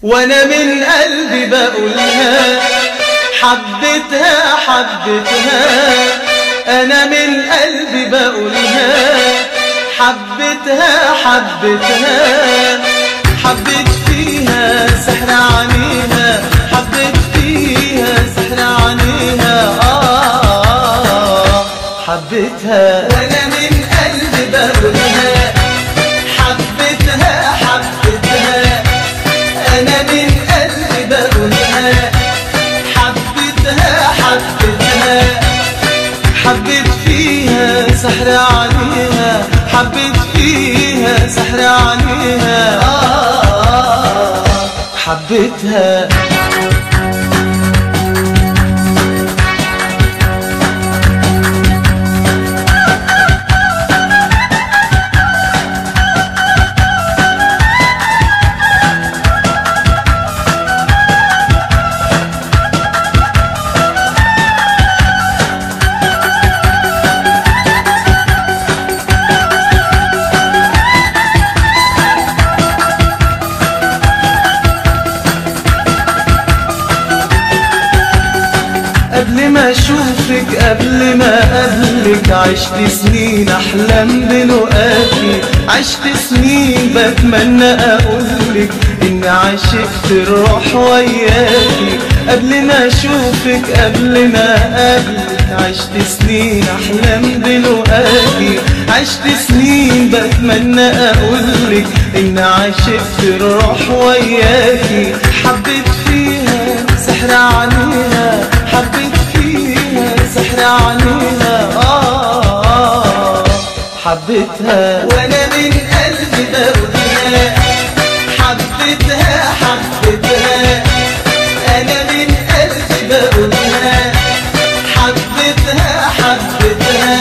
وانا من قلبي بقولها حبيتها حبيتها. انا من قلبي بقولها حبيتها حبيتها. حبيت فيها سحر عينيها، حبيت فيها سحر عينيها. حبيتها وانا من قلبي بقولها حبيتها حبيتها. انا من قلبي بقولها حبيتها حبيتها. حبيت فيها سحر عليها، حبيت فيها سحر عليها. حبيتها قبل ما اشوفك قبل ما اقابلك عشت سنين احلم بلقاكي، عشت سنين بتمنى اقولك اني عشقت الروح وياكي. قبل ما اشوفك قبل ما اقابلك عشت سنين احلم بلقاكي، عشت سنين بتمنى اقولك اني عشقت الروح وياكي. حبيت فيها سحر عليها، حبيت فيها سحر عليها. حبيتها وانا من قلبي بقولها حبيتها حبيتها. انا من قلبي بقولها حبيتها حبيتها.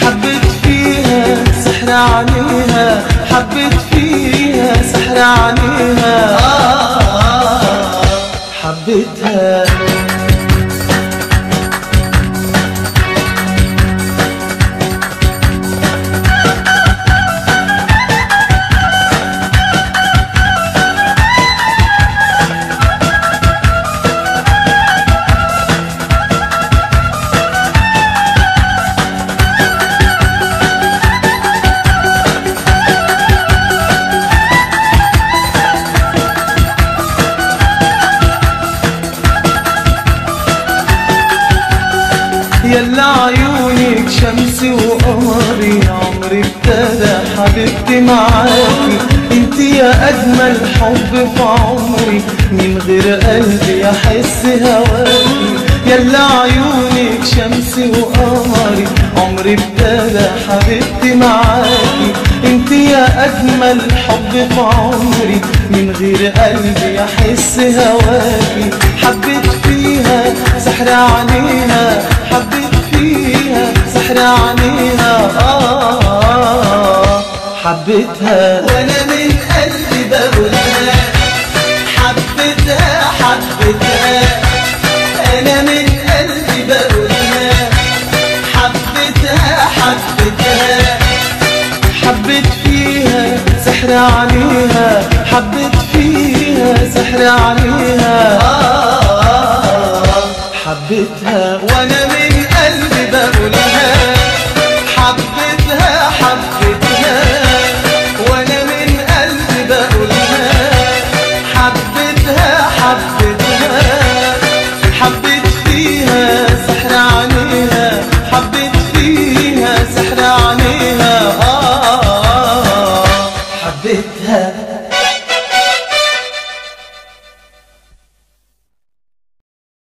حبيت فيها سحر عليها، حبيت فيها سحر عليها. حبيتها يلا عيونك شمسي وقمري، عمري ابتدى حبيبتي معاكي. انت يا اجمل حب في عمري، من غير قلبي احس هواكي. يلا عيونك شمسي وقمري، عمري ابتدى حبيبتي معاكي. انت يا اجمل حب في عمري، من غير قلبي احس هواكي. حبيت فيها سحر عليها، حبيت فيها سحر عليها. حبيتها وانا من قلبي بقولها حبيتها حبيتها. انا من قلبي بقولها حبيتها حبيتها. حبيت فيها سحر عليها، حبيت فيها سحر عليها. حبيتها وانا من قلبي بقولها حبيتها حبيتها. وانا من قلبي بقولها حبيتها حبيتها. حبيت فيها سحر عليها، حبيت فيها سحر عليها. حبيتها